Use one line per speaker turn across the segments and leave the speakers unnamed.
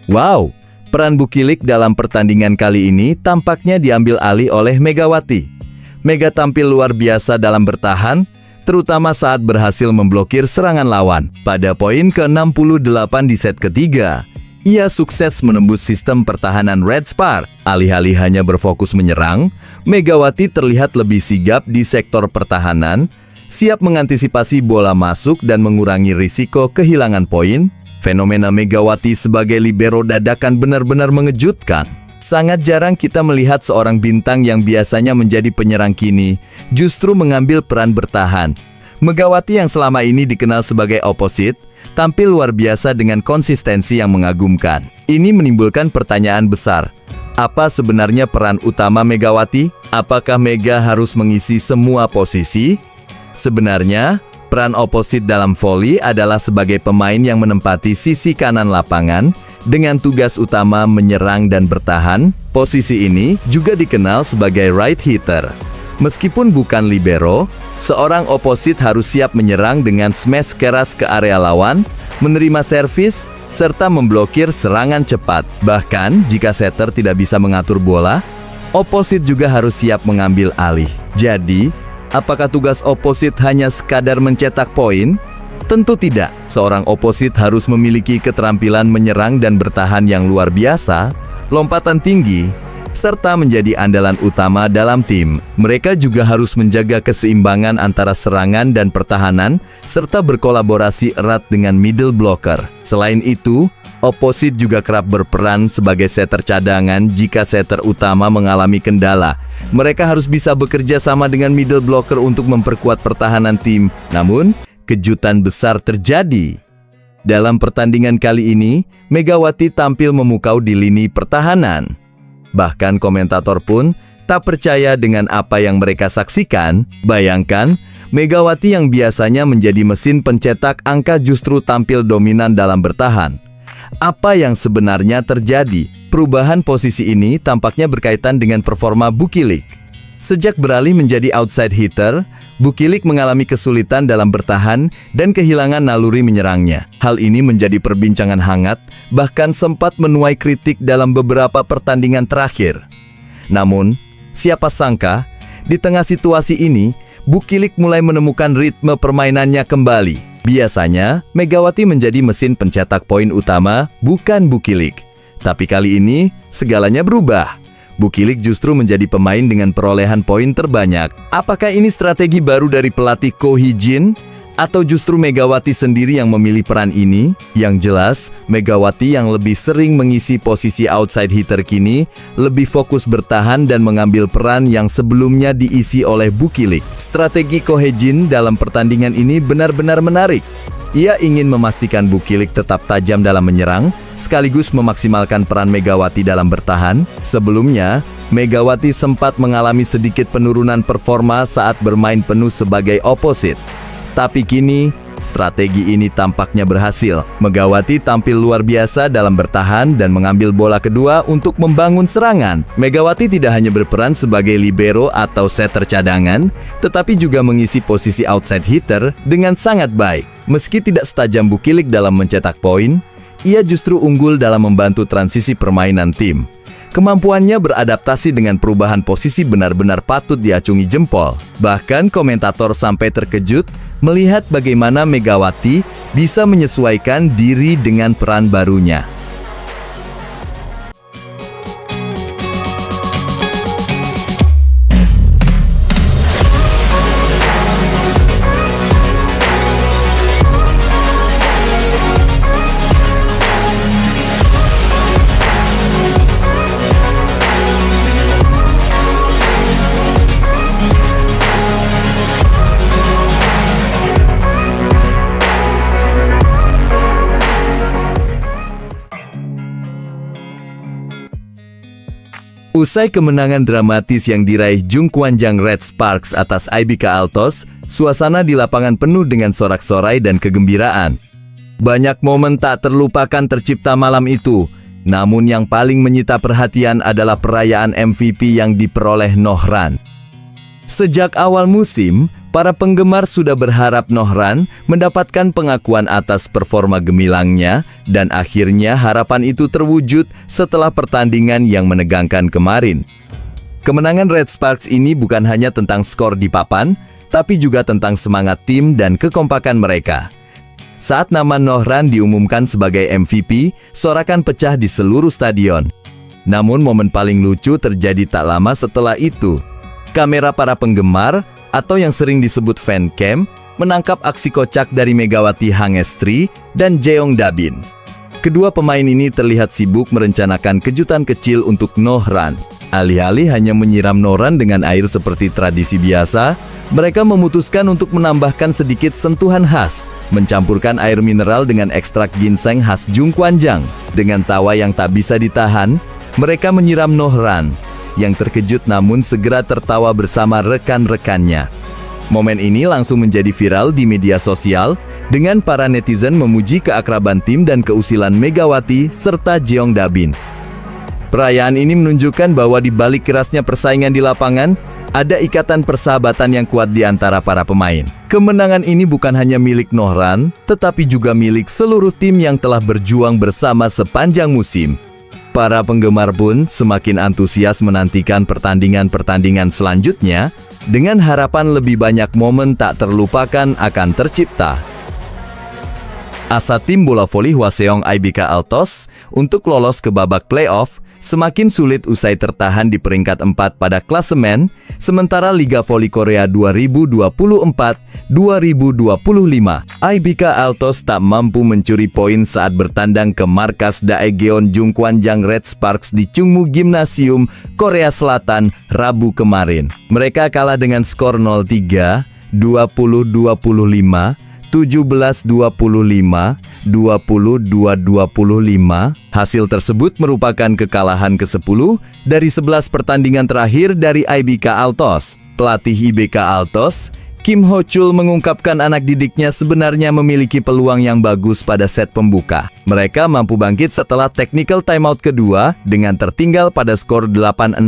Wow, peran Bukilik dalam pertandingan kali ini tampaknya diambil alih oleh Megawati. Mega tampil luar biasa dalam bertahan, terutama saat berhasil memblokir serangan lawan. Pada poin ke-68 di set ketiga, ia sukses menembus sistem pertahanan Red Spar. Alih-alih hanya berfokus menyerang, Megawati terlihat lebih sigap di sektor pertahanan, siap mengantisipasi bola masuk dan mengurangi risiko kehilangan poin. Fenomena Megawati sebagai libero dadakan benar-benar mengejutkan. Sangat jarang kita melihat seorang bintang yang biasanya menjadi penyerang kini justru mengambil peran bertahan. Megawati yang selama ini dikenal sebagai oposit, tampil luar biasa dengan konsistensi yang mengagumkan. Ini menimbulkan pertanyaan besar. Apa sebenarnya peran utama Megawati? Apakah Mega harus mengisi semua posisi? Sebenarnya, peran oposit dalam voli adalah sebagai pemain yang menempati sisi kanan lapangan dengan tugas utama menyerang dan bertahan. Posisi ini juga dikenal sebagai right hitter. Meskipun bukan libero, seorang oposit harus siap menyerang dengan smash keras ke area lawan, menerima servis, serta memblokir serangan cepat. Bahkan, jika setter tidak bisa mengatur bola, oposit juga harus siap mengambil alih. Jadi, apakah tugas oposit hanya sekadar mencetak poin? Tentu tidak. Seorang oposit harus memiliki keterampilan menyerang dan bertahan yang luar biasa, lompatan tinggi, serta menjadi andalan utama dalam tim. Mereka juga harus menjaga keseimbangan antara serangan dan pertahanan, serta berkolaborasi erat dengan middle blocker. Selain itu, oposit juga kerap berperan sebagai setter cadangan jika setter utama mengalami kendala. Mereka harus bisa bekerja sama dengan middle blocker untuk memperkuat pertahanan tim. Namun, kejutan besar terjadi. Dalam pertandingan kali ini, Megawati tampil memukau di lini pertahanan. Bahkan komentator pun tak percaya dengan apa yang mereka saksikan. Bayangkan, Megawati yang biasanya menjadi mesin pencetak angka justru tampil dominan dalam bertahan. Apa yang sebenarnya terjadi? Perubahan posisi ini tampaknya berkaitan dengan performa Bukilik. Sejak beralih menjadi outside hitter, Bukilik mengalami kesulitan dalam bertahan dan kehilangan naluri menyerangnya. Hal ini menjadi perbincangan hangat, bahkan sempat menuai kritik dalam beberapa pertandingan terakhir. Namun, siapa sangka, di tengah situasi ini, Bukilik mulai menemukan ritme permainannya kembali. Biasanya, Megawati menjadi mesin pencetak poin utama, bukan Bukilik. Tapi kali ini, segalanya berubah. Bukilik justru menjadi pemain dengan perolehan poin terbanyak. Apakah ini strategi baru dari pelatih Ko Hee-jin? Atau justru Megawati sendiri yang memilih peran ini? Yang jelas, Megawati yang lebih sering mengisi posisi outside hitter kini, lebih fokus bertahan dan mengambil peran yang sebelumnya diisi oleh Bukilik. Strategi Ko Hee-jin dalam pertandingan ini benar-benar menarik. Ia ingin memastikan Bukilik tetap tajam dalam menyerang, sekaligus memaksimalkan peran Megawati dalam bertahan. Sebelumnya, Megawati sempat mengalami sedikit penurunan performa saat bermain penuh sebagai oposit. Tapi kini, strategi ini tampaknya berhasil. Megawati tampil luar biasa dalam bertahan dan mengambil bola kedua untuk membangun serangan. Megawati tidak hanya berperan sebagai libero atau setter cadangan, tetapi juga mengisi posisi outside hitter dengan sangat baik. Meski tidak setajam Bukilik dalam mencetak poin, ia justru unggul dalam membantu transisi permainan tim. Kemampuannya beradaptasi dengan perubahan posisi benar-benar patut diacungi jempol. Bahkan komentator sampai terkejut melihat bagaimana Megawati bisa menyesuaikan diri dengan peran barunya. Usai kemenangan dramatis yang diraih Jungkwanjang Red Sparks atas IBK Altos, suasana di lapangan penuh dengan sorak-sorai dan kegembiraan. Banyak momen tak terlupakan tercipta malam itu, namun yang paling menyita perhatian adalah perayaan MVP yang diperoleh Nohran. Sejak awal musim, para penggemar sudah berharap Nohran mendapatkan pengakuan atas performa gemilangnya dan akhirnya harapan itu terwujud setelah pertandingan yang menegangkan kemarin. Kemenangan Red Sparks ini bukan hanya tentang skor di papan, tapi juga tentang semangat tim dan kekompakan mereka. Saat nama Nohran diumumkan sebagai MVP, sorakan pecah di seluruh stadion. Namun momen paling lucu terjadi tak lama setelah itu. Kamera para penggemar, atau yang sering disebut fancam, menangkap aksi kocak dari Megawati Hangestri dan Jeong Dabin. Kedua pemain ini terlihat sibuk merencanakan kejutan kecil untuk Nohran. Alih-alih hanya menyiram Nohran dengan air seperti tradisi biasa, mereka memutuskan untuk menambahkan sedikit sentuhan khas, mencampurkan air mineral dengan ekstrak ginseng khas Jungkwanjang. Dengan tawa yang tak bisa ditahan, mereka menyiram Nohran, yang terkejut namun segera tertawa bersama rekan-rekannya. Momen ini langsung menjadi viral di media sosial, dengan para netizen memuji keakraban tim dan keusilan Megawati serta Jeong Dabin. Perayaan ini menunjukkan bahwa di balik kerasnya persaingan di lapangan, ada ikatan persahabatan yang kuat di antara para pemain. Kemenangan ini bukan hanya milik Nohran, tetapi juga milik seluruh tim yang telah berjuang bersama sepanjang musim. Para penggemar pun semakin antusias menantikan pertandingan-pertandingan selanjutnya, dengan harapan lebih banyak momen tak terlupakan akan tercipta. Asa tim bola voli Hwaseong IBK Altos untuk lolos ke babak playoff semakin sulit usai tertahan di peringkat 4 pada klasemen, sementara Liga Voli Korea 2024-2025, IBK Altos tak mampu mencuri poin saat bertandang ke markas Daegeon Jungkwanjang Red Sparks di Chungmu Gymnasium, Korea Selatan, Rabu kemarin. Mereka kalah dengan skor 0-3, 20-25, 17-25, 22-25. Hasil tersebut merupakan kekalahan ke-10 dari 11 pertandingan terakhir dari IBK Altos. Pelatih IBK Altos, Kim Ho-chul, mengungkapkan anak didiknya sebenarnya memiliki peluang yang bagus pada set pembuka. Mereka mampu bangkit setelah technical timeout kedua dengan tertinggal pada skor 8-16.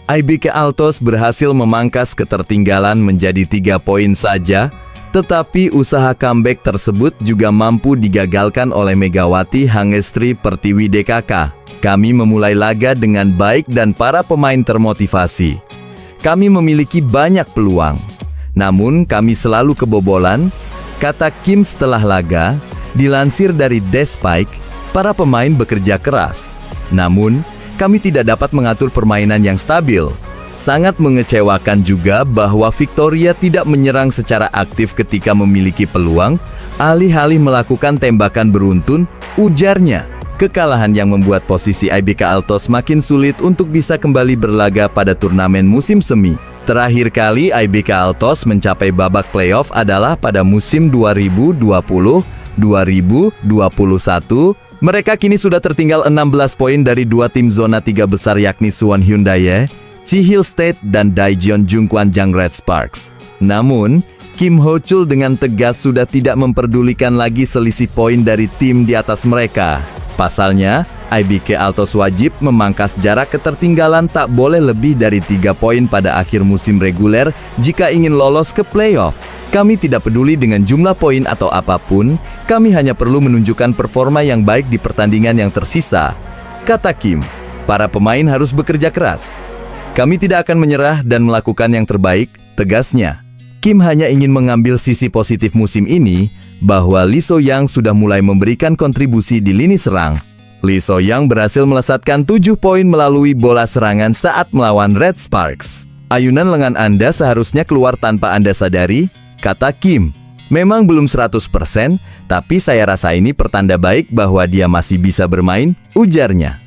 IBK Altos berhasil memangkas ketertinggalan menjadi 3 poin saja, tetapi usaha comeback tersebut juga mampu digagalkan oleh Megawati Hangestri Pertiwi DKK. Kami memulai laga dengan baik dan para pemain termotivasi. Kami memiliki banyak peluang, namun kami selalu kebobolan, kata Kim setelah laga. Dilansir dari Despike, para pemain bekerja keras, namun kami tidak dapat mengatur permainan yang stabil. Sangat mengecewakan juga bahwa Victoria tidak menyerang secara aktif ketika memiliki peluang, alih-alih melakukan tembakan beruntun, ujarnya. Kekalahan yang membuat posisi IBK Altos makin sulit untuk bisa kembali berlaga pada turnamen musim semi. Terakhir kali IBK Altos mencapai babak playoff adalah pada musim 2020-2021. Mereka kini sudah tertinggal 16 poin dari dua tim zona 3 besar yakni Suwon Hyundai, Chihil State, dan Daejeon Jungkwanjang Red Sparks. Namun, Kim Ho-chul dengan tegas sudah tidak memperdulikan lagi selisih poin dari tim di atas mereka. Pasalnya, IBK Altos wajib memangkas jarak ketertinggalan tak boleh lebih dari 3 poin pada akhir musim reguler jika ingin lolos ke playoff. Kami tidak peduli dengan jumlah poin atau apapun, kami hanya perlu menunjukkan performa yang baik di pertandingan yang tersisa, kata Kim. Para pemain harus bekerja keras. Kami tidak akan menyerah dan melakukan yang terbaik, tegasnya. Kim hanya ingin mengambil sisi positif musim ini, bahwa Lee So-young sudah mulai memberikan kontribusi di lini serang. Lee So-young berhasil melesatkan 7 poin melalui bola serangan saat melawan Red Sparks. Ayunan lengan Anda seharusnya keluar tanpa Anda sadari, kata Kim. Memang belum 100%, tapi saya rasa ini pertanda baik bahwa dia masih bisa bermain, ujarnya.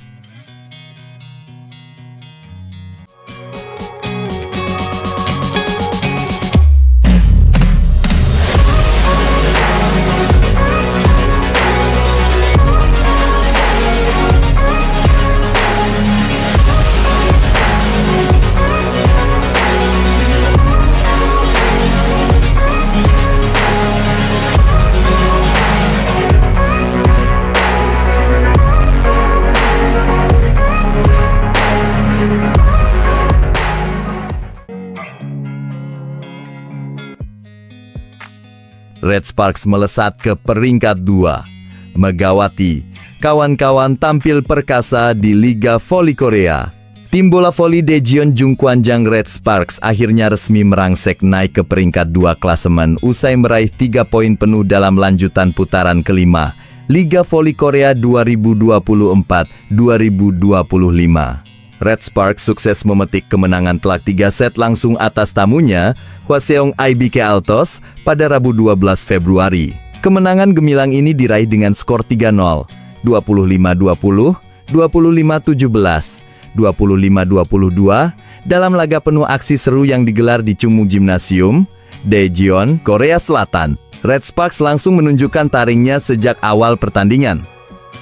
Red Sparks melesat ke peringkat 2. Megawati, kawan-kawan tampil perkasa di Liga Voli Korea. Tim bola voli Daejeon Jungkwanjang Red Sparks akhirnya resmi merangsek naik ke peringkat 2 klasemen usai meraih 3 poin penuh dalam lanjutan putaran kelima Liga Voli Korea 2024-2025. Red Sparks sukses memetik kemenangan telak 3 set langsung atas tamunya, Hwaseong IBK Altos, pada Rabu 12 Februari. Kemenangan gemilang ini diraih dengan skor 3-0, 25-20, 25-17, 25-22, dalam laga penuh aksi seru yang digelar di Chungmu Gymnasium, Daejeon, Korea Selatan. Red Sparks langsung menunjukkan taringnya sejak awal pertandingan.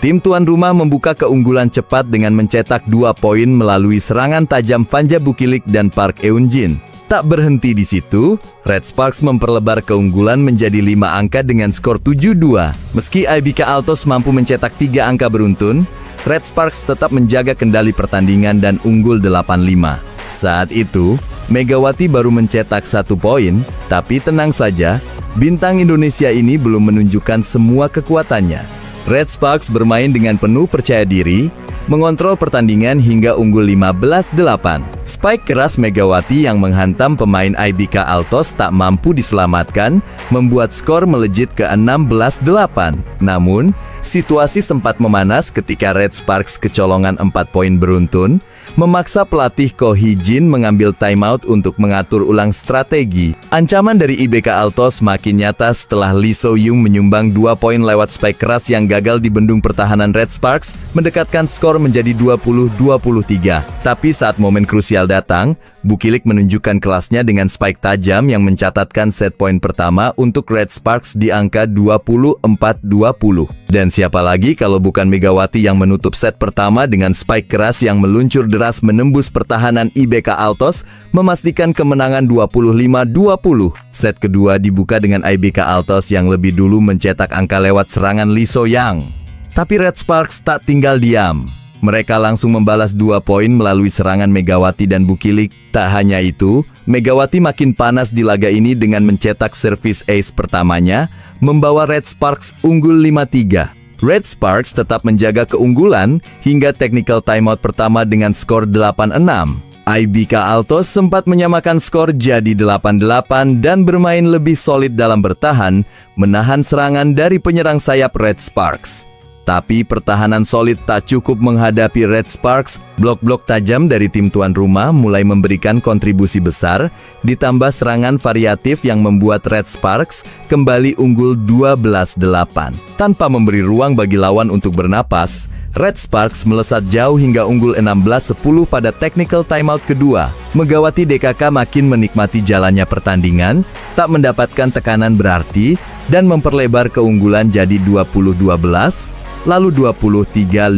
Tim tuan rumah membuka keunggulan cepat dengan mencetak 2 poin melalui serangan tajam Fanja Bukilik dan Park Eun-jin. Tak berhenti di situ, Red Sparks memperlebar keunggulan menjadi 5 angka dengan skor 7-2. Meski IBK Altos mampu mencetak 3 angka beruntun, Red Sparks tetap menjaga kendali pertandingan dan unggul 8-5. Saat itu, Megawati baru mencetak 1 poin, tapi tenang saja, bintang Indonesia ini belum menunjukkan semua kekuatannya. Red Sparks bermain dengan penuh percaya diri, mengontrol pertandingan hingga unggul 15-8. Spike keras Megawati yang menghantam pemain IBK Altos tak mampu diselamatkan, membuat skor melejit ke 16-8. Namun, situasi sempat memanas ketika Red Sparks kecolongan 4 poin beruntun, memaksa pelatih Ko Hee-jin mengambil timeout untuk mengatur ulang strategi. Ancaman dari IBK Altos makin nyata setelah Lee So-young menyumbang 2 poin lewat spike keras yang gagal dibendung pertahanan Red Sparks, mendekatkan skor menjadi 20-23. Tapi saat momen krusial datang, Bukilik menunjukkan kelasnya dengan spike tajam yang mencatatkan set poin pertama untuk Red Sparks di angka 24-20. Dan siapa lagi kalau bukan Megawati yang menutup set pertama dengan spike keras yang meluncur deras menembus pertahanan IBK Altos, memastikan kemenangan 25-20. Set kedua dibuka dengan IBK Altos yang lebih dulu mencetak angka lewat serangan Lee So-young. Tapi Red Sparks tak tinggal diam. Mereka langsung membalas 2 poin melalui serangan Megawati dan Bukilik. Tak hanya itu, Megawati makin panas di laga ini dengan mencetak servis ace pertamanya, membawa Red Sparks unggul 5-3. Red Sparks tetap menjaga keunggulan hingga technical timeout pertama dengan skor 8-6. IBK Altos sempat menyamakan skor jadi 8-8 dan bermain lebih solid dalam bertahan, menahan serangan dari penyerang sayap Red Sparks. Tapi pertahanan solid tak cukup menghadapi Red Sparks. Blok-blok tajam dari tim tuan rumah mulai memberikan kontribusi besar, ditambah serangan variatif yang membuat Red Sparks kembali unggul 12-8. Tanpa memberi ruang bagi lawan untuk bernapas, Red Sparks melesat jauh hingga unggul 16-10 pada technical timeout kedua. Megawati DKK makin menikmati jalannya pertandingan, tak mendapatkan tekanan berarti, dan memperlebar keunggulan jadi 20-12. Lalu 23-15.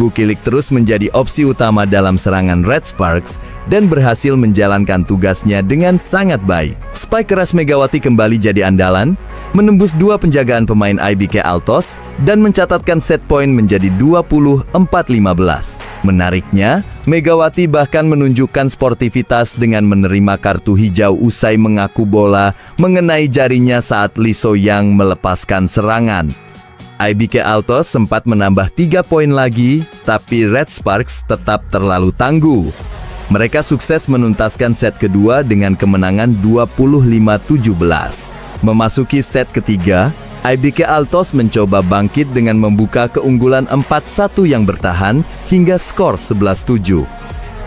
Bukilik terus menjadi opsi utama dalam serangan Red Sparks dan berhasil menjalankan tugasnya dengan sangat baik. Spike keras Megawati kembali jadi andalan, menembus 2 penjagaan pemain IBK Altos dan mencatatkan set point menjadi 24-15. Menariknya, Megawati bahkan menunjukkan sportivitas dengan menerima kartu hijau usai mengaku bola mengenai jarinya saat Lee So-young melepaskan serangan. IBK Altos sempat menambah 3 poin lagi, tapi Red Sparks tetap terlalu tangguh. Mereka sukses menuntaskan set kedua dengan kemenangan 25-17. Memasuki set ketiga, IBK Altos mencoba bangkit dengan membuka keunggulan 4-1 yang bertahan hingga skor 11-7.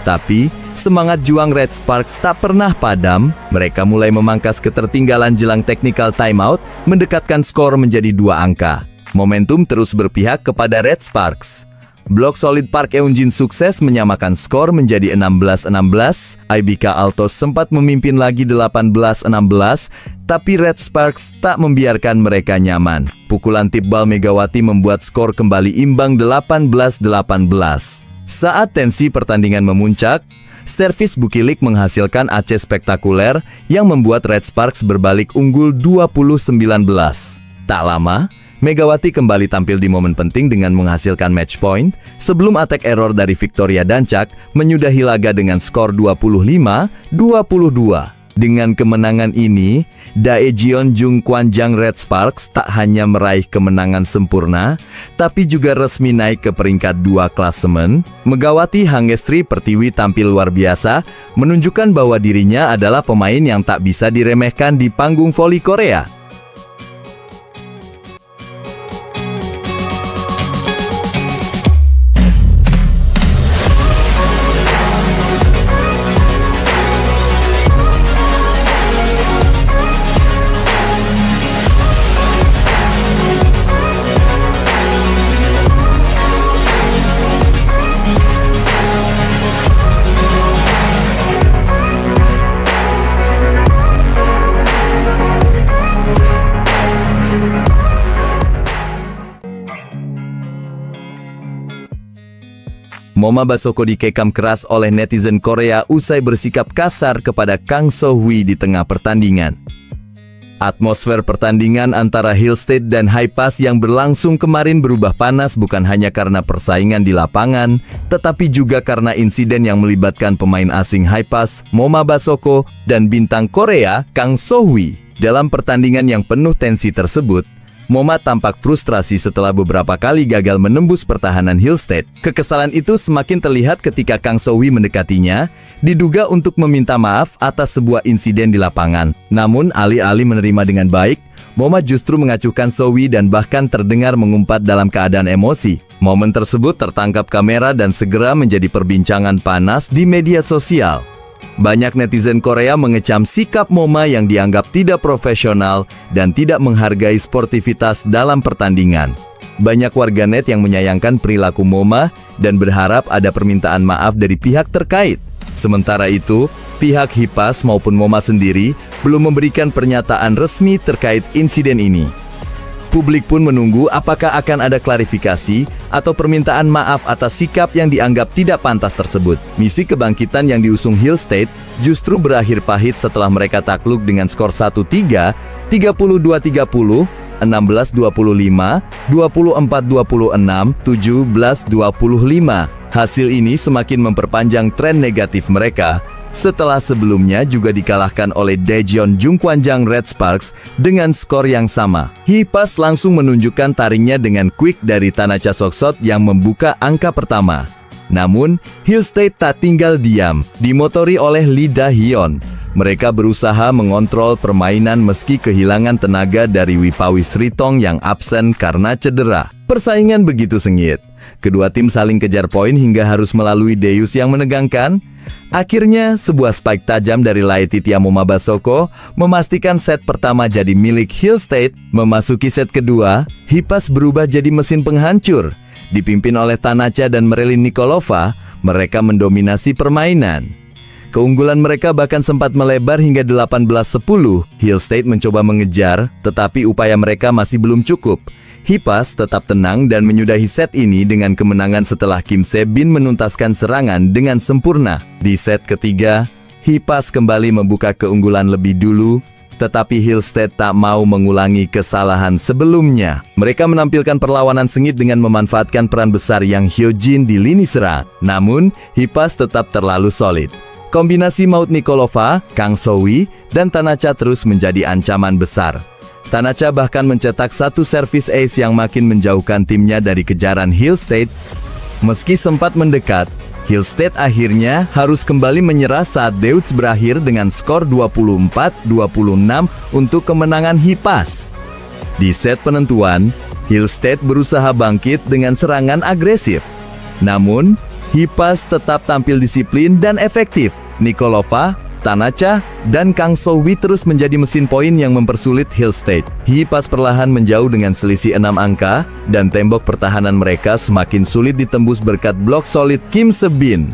Tapi, semangat juang Red Sparks tak pernah padam. Mereka mulai memangkas ketertinggalan jelang technical timeout, mendekatkan skor menjadi 2 angka. Momentum terus berpihak kepada Red Sparks. Blok solid Park Eun-jin sukses menyamakan skor menjadi 16-16. IBK Altos sempat memimpin lagi 18-16, tapi Red Sparks tak membiarkan mereka nyaman. Pukulan tip bal Megawati membuat skor kembali imbang 18-18. Saat tensi pertandingan memuncak, servis Bukilik menghasilkan ace spektakuler yang membuat Red Sparks berbalik unggul 20-19. Tak lama, Megawati kembali tampil di momen penting dengan menghasilkan match point sebelum attack error dari Victoria Dancak menyudahi laga dengan skor 25-22. Dengan kemenangan ini, Daejeon Jungkwanjang Red Sparks tak hanya meraih kemenangan sempurna, tapi juga resmi naik ke peringkat 2 klasemen. Megawati Hangestri Pertiwi tampil luar biasa, menunjukkan bahwa dirinya adalah pemain yang tak bisa diremehkan di panggung voli Korea. Moma Basoko dikekam keras oleh netizen Korea usai bersikap kasar kepada Kang So-hwi di tengah pertandingan. Atmosfer pertandingan antara Hillstate dan Hypas yang berlangsung kemarin berubah panas bukan hanya karena persaingan di lapangan, tetapi juga karena insiden yang melibatkan pemain asing Hypas, Moma Basoko, dan bintang Korea, Kang So-hwi. Dalam pertandingan yang penuh tensi tersebut, Moma tampak frustrasi setelah beberapa kali gagal menembus pertahanan Hillstate. Kekesalan itu semakin terlihat ketika Kang So-hwi mendekatinya, diduga untuk meminta maaf atas sebuah insiden di lapangan. Namun, alih-alih menerima dengan baik, Moma justru mengacuhkan So-hwi dan bahkan terdengar mengumpat dalam keadaan emosi. Momen tersebut tertangkap kamera dan segera menjadi perbincangan panas di media sosial. Banyak netizen Korea mengecam sikap Moma yang dianggap tidak profesional dan tidak menghargai sportivitas dalam pertandingan. Banyak warganet yang menyayangkan perilaku Moma dan berharap ada permintaan maaf dari pihak terkait. Sementara itu, pihak Hypas maupun Moma sendiri belum memberikan pernyataan resmi terkait insiden ini. Publik pun menunggu apakah akan ada klarifikasi atau permintaan maaf atas sikap yang dianggap tidak pantas tersebut. Misi kebangkitan yang diusung Hillstate justru berakhir pahit setelah mereka takluk dengan skor 1-3, 32-30, 16-25, 24-26, 17-25. Hasil ini semakin memperpanjang tren negatif mereka, setelah sebelumnya juga dikalahkan oleh Daejeon Jungkwanjang Red Sparks dengan skor yang sama. Hypas langsung menunjukkan taringnya dengan quick dari Tanacha Soksot yang membuka angka pertama. Namun, Hillstate tak tinggal diam, dimotori oleh Lee Da-hyun. Mereka berusaha mengontrol permainan meski kehilangan tenaga dari Wipawi Sritong yang absen karena cedera. Persaingan begitu sengit. Kedua tim saling kejar poin hingga harus melalui deus yang menegangkan. Akhirnya, sebuah spike tajam dari Laetitia Moma Basoko memastikan set pertama jadi milik Hillstate. Memasuki set kedua, Hypas berubah jadi mesin penghancur. Dipimpin oleh Tanacha dan Marilyn Nikolova, mereka mendominasi permainan. Keunggulan mereka bahkan sempat melebar hingga 18-10. Hillstate mencoba mengejar, tetapi upaya mereka masih belum cukup. Hypas tetap tenang dan menyudahi set ini dengan kemenangan setelah Kim Se-bin menuntaskan serangan dengan sempurna. Di set ketiga, Hypas kembali membuka keunggulan lebih dulu, tetapi Hillstate tak mau mengulangi kesalahan sebelumnya. Mereka menampilkan perlawanan sengit dengan memanfaatkan peran besar yang Hyojin di lini serang. Namun, Hypas tetap terlalu solid. Kombinasi maut Nikolova, Kang So-hwi, dan Tanacha terus menjadi ancaman besar. Tanacha bahkan mencetak satu servis ace yang makin menjauhkan timnya dari kejaran Hillstate. Meski sempat mendekat, Hillstate akhirnya harus kembali menyerah saat deutz berakhir dengan skor 24-26 untuk kemenangan Hypas. Di set penentuan, Hillstate berusaha bangkit dengan serangan agresif. Namun, Hypas tetap tampil disiplin dan efektif. Nikolova, Tanacha, dan Kang So-hwi terus menjadi mesin poin yang mempersulit Hillstate. Hypas perlahan menjauh dengan selisih 6 angka, dan tembok pertahanan mereka semakin sulit ditembus berkat blok solid Kim Se-bin.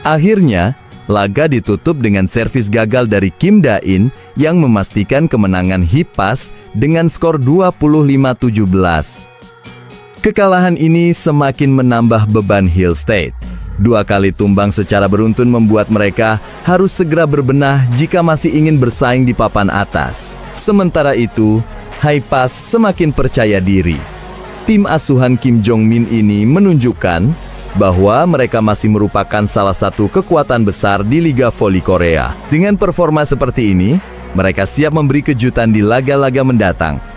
Akhirnya, laga ditutup dengan servis gagal dari Kim Da-in yang memastikan kemenangan Hypas dengan skor 25-17. Kekalahan ini semakin menambah beban Hillstate. 2 kali tumbang secara beruntun membuat mereka harus segera berbenah jika masih ingin bersaing di papan atas. Sementara itu, Hypas semakin percaya diri. Tim asuhan Kim Jong-min ini menunjukkan bahwa mereka masih merupakan salah satu kekuatan besar di Liga Voli Korea. Dengan performa seperti ini, mereka siap memberi kejutan di laga-laga mendatang.